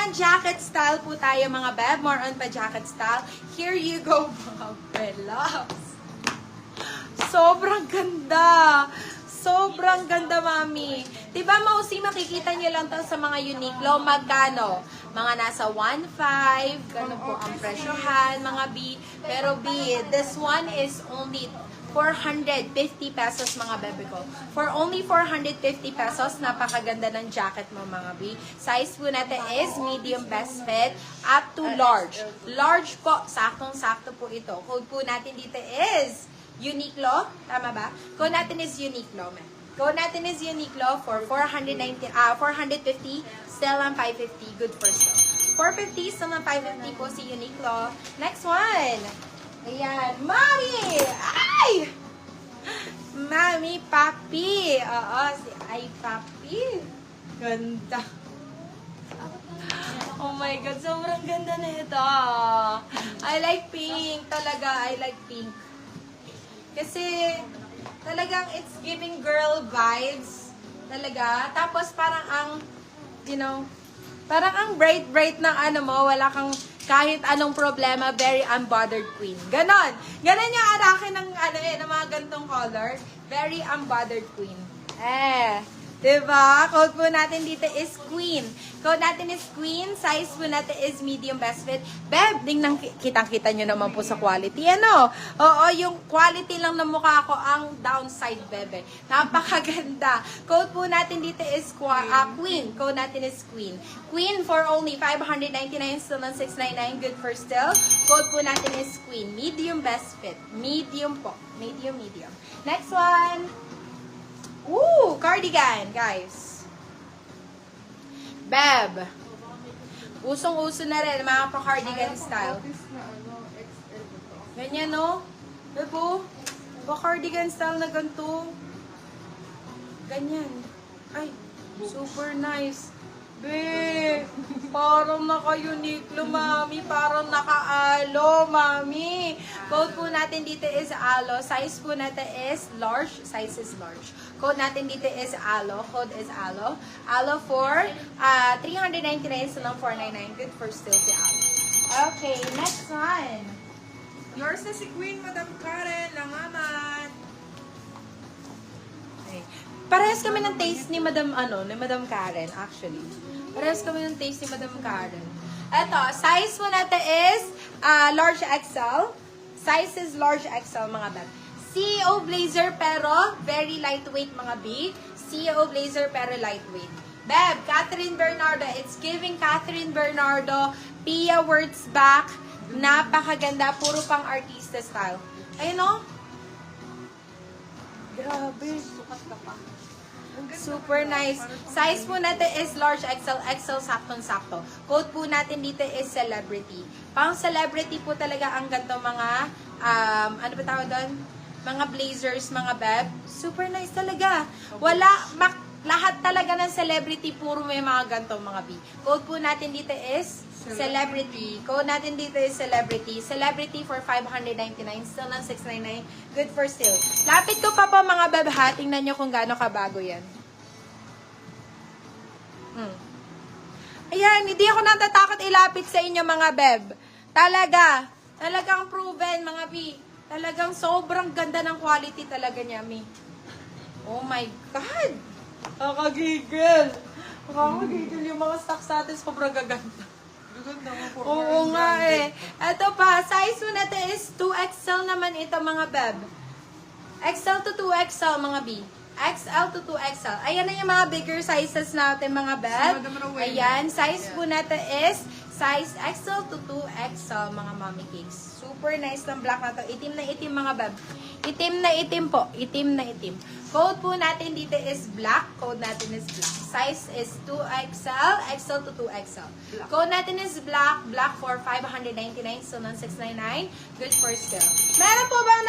on jacket style po tayo mga beb. More on pa jacket style. Here you go, mga loves. Sobrang ganda. Sobrang ganda, mami. Diba, mostly makikita nyo lang to sa mga Uniqlo. Magkano? Mga nasa 1.5. Gano po ang presyohan, mga B. Pero B, this one is only 450 pesos, mga bebe ko. For only 450 pesos, napakaganda ng jacket mo, mga B. Size po natin is medium best fit up to large. Large po, saktong-sakto po ito. Code po natin dito is Uniqlo, tama ba? Code natin is Uniqlo, man. Code natin is Uniqlo for 450, still ang 550, good for still. 450, still ang 550 po si Uniqlo. Next one. Ayan, Mami! Ay! Mami, Papi. Oo, si Ay Papi. Ganda. Oh my God, sobrang ganda na ito. I like pink. Talaga, I like pink. Kasi, talagang it's giving girl vibes. Talaga. Tapos parang ang, you know, parang ang bright-bright ng ano mo, wala kang kahit anong problema, very unbothered queen. Ganon. Ganon yung arakin ng, ano ng mga gantong color. Very unbothered queen. Diba? Code po natin dito is queen. Code natin is queen. Size po natin is medium best fit. Beb, kitang-kita nyo naman po sa quality. Ano? Oo, yung quality lang ng mukha ko ang downside, bebe. Napakaganda. Code po natin dito is queen. Code natin is queen. Queen for only 599, still ng 699. Good for still. Code po natin is queen. Medium best fit. Medium po. Medium. Next one. Ooh, cardigan, guys. Beb. Usong-uso na rin, mga pa-cardigan style. Ganyan, no? Bebo, pa-cardigan style na ganito. Ganyan. Ay, super nice. Be, parang naka-Uniqlo, mami. Parang naka-alo, mami. Code po natin dito is alo. Size po natin is large. Size is large. Code natin dito is alo. Code is alo. Alo for 399 so lang 499. Good for still si alo. Okay, next one. Yours na si Queen, Madam Karen, langaman. Okay. Parehas kami ng taste ni Madam Karen, actually. Parehas kami ng taste ni Madam Karen. Eto, size mo natin is large XL. Size is large XL, mga beb. CEO blazer pero very lightweight, mga B. CEO blazer pero lightweight. Beb, Catherine Bernardo. It's giving Catherine Bernardo. Pia words back. Napakaganda. Puro pang artista style. Ayun, no? Grabe. Sukat ka pa. Super nice. Size po natin is large XL, XL saktong-sakto. Code po natin dito is celebrity. Pang celebrity po talaga ang ganito mga, ano ba tawag doon? Mga blazers, mga beb. Super nice talaga. Lahat talaga ng celebrity, puro may mga ganito, mga B. Code po natin dito is celebrity. Code natin dito is celebrity. Celebrity for 599. Still ng 699. Good for still. Lapit ko pa po, mga beb, ha. Tingnan nyo kung gaano kabago yan. Ayan, hindi ako natatakot ilapit sa inyo, mga beb. Talagang proven, mga B. Talagang sobrang ganda ng quality talaga niya, Mi. Oh my God! Nakakagigil. Nakakagigil yung mga stocks natin. Sobrang gaganda. Oo nga eh. Ito pa, size mo natin is 2XL naman ito, mga beb. XL to 2XL, mga B. XL to 2XL. Ayan na yung mga bigger sizes natin, mga beb. Ayan, size po natin is size XL to 2XL, mga mommy cakes. Super nice ng black na to. Itim na itim, mga beb. Itim na itim po. Itim na itim. Code po natin dito is black. Code natin is black. Size is 2XL, XL to 2XL. Code natin is black. Black for 599, so ng 699. Good for still. Meron po bang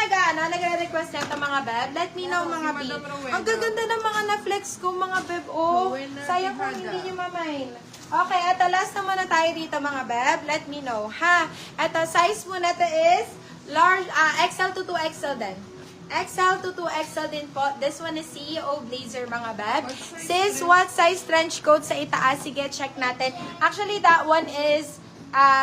nag-request nito, mga beb? Let me know, mga B. Ang gaganda ng mga na-flex ko, mga beb. Oh, sayang kung hindi nyo mamain. Okay, eto, last naman na tayo dito, mga beb. Let me know, ha? Eto, size mo natin is large, XL to 2XL din. XL to 2XL din po. This one is CEO Blazer, mga beb. Sis, what size trench coat sa itaas? Sige, check natin. Actually, that one is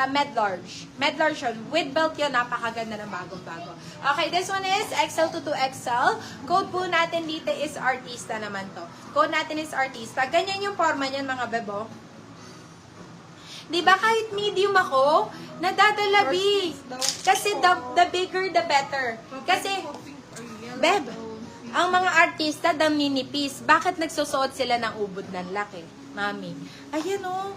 med large. Med large yun. With belt yun, napakaganda ng bagong-bago. Okay, this one is XL to 2XL. Code po natin dito is Artista naman to. Code natin is Artista. Ganyan yung forma niyan, mga bebo. Diba kahit medium ako, nadadala, B. Kasi the bigger, the better. Kasi, beb, ang mga artista, daminipis. Bakit nagsusuot sila ng ubod ng laki? Mami. Ayan o.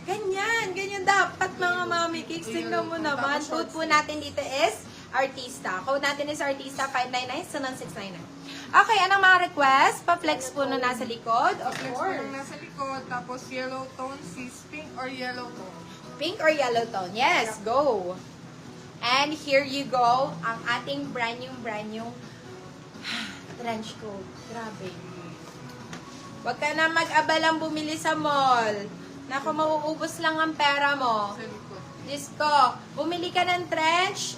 Ganyan. Ganyan dapat, mga mami cakes. Tingnan mo naman. Code po natin dito is Artista. Code natin is Artista 599 sa 699. Okay, anong mga request? Pa-flex po na nasa likod. Of Flex course. po nasa likod, tapos yellow tone, sis, pink or yellow tone. Pink or yellow tone? Yes, go. And here you go, ang ating brand new trench coat. Grabe. Huwag ka na mag-abalang bumili sa mall. Naku, mauubos lang ang pera mo. Sa likod. Diyos ko, bumili ka ng trench,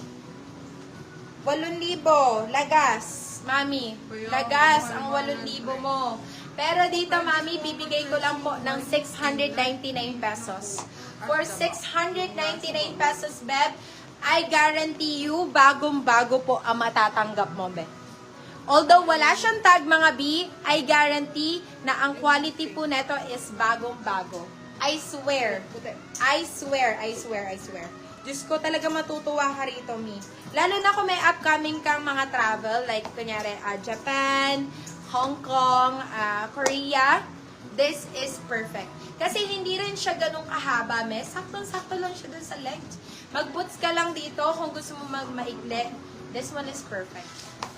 8,000. Lagas. Mami, lagas ang 8,000 mo. Pero dito, mami, bibigay ko lang po ng 699 pesos. For 699 pesos, beb, I guarantee you, bagong-bago po ang matatanggap mo, beb. Although wala siyang tag, mga B, I guarantee na ang quality po neto is bagong-bago. I swear. I swear, I swear, I swear. Diyos ko, talaga matutuwa ka rito, Mi. Lalo na kung may upcoming kang mga travel, like, kunyari, Japan, Hong Kong, Korea. This is perfect. Kasi hindi rin siya ganun kahaba, me. Saktong-sakto lang siya dun sa length. Mag-boots ka lang dito kung gusto mo maikli. This one is perfect.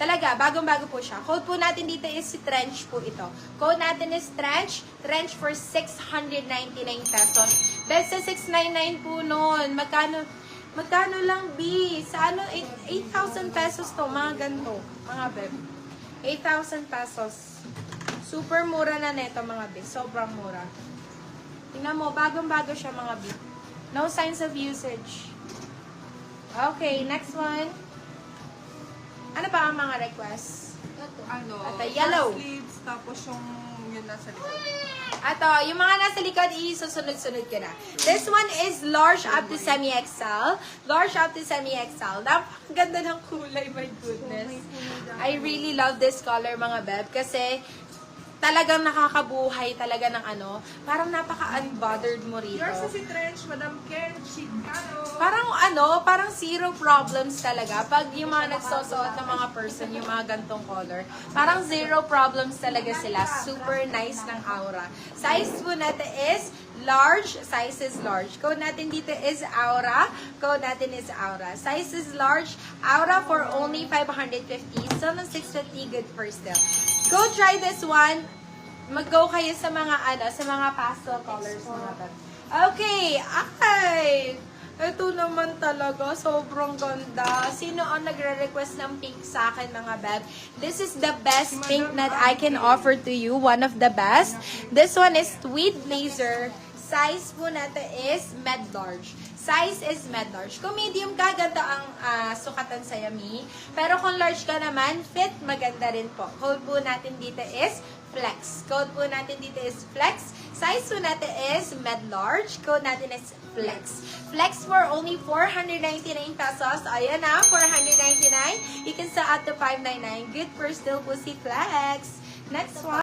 Talaga, bagong-bago po siya. Code po natin dito is si trench po ito. Code natin is trench. Trench for 699 pesos. Best sa 699 po nun. Magkano lang, B? Sa ano? 8,000 pesos to. Mga ganito. Mga beb. 8,000 pesos. Super mura na neto, mga B. Sobrang mura. Tingnan mo, bagong-bago siya, mga B. No signs of usage. Okay, next one. Ano pa ang mga requests? Ano? Ito, yellow. Sleeves, tapos yung yun nasa likod. Ito, yung mga nasa likod, isusunod-sunod ko na. This one is large up to semi-XL. Large up to semi-XL. Napakaganda ng kulay, my goodness. I really love this color, mga beb, kasi talagang nakakabuhay talaga ng ano. Parang napaka-unbothered mo rito. Yours is si trench, Madam Ken, Chicano. Parang zero problems talaga. Pag yung mga nagsusuot ng mga person, yung mga gantong color, parang zero problems talaga sila. Super nice ng aura. Size po natin is large. Size is large. Code natin dito is Aura. Code natin is Aura. Size is large. Aura for only 550. So, ng 650, good for still. Go try this one. Mag-go kayo sa mga sa mga pastel colors, mga beb. Okay, ito naman talaga, sobrang ganda. Sino ang nagre-request ng pink sa akin, mga beb? This is the best pink that I can offer to you. One of the best. This one is Tweed Blazer. Size po natin is med large. Size is med large. Kung medium ka, ganda ang sukatan sa yami. Pero kung large ka naman, fit, maganda rin po. Code po natin dito is Flex. Code po natin dito is Flex. Size po natin is med large. Code natin is Flex. Flex for only 499 pesos. Ayan na, 499. You can sell up to 599. Good for still po si Flex. Next one.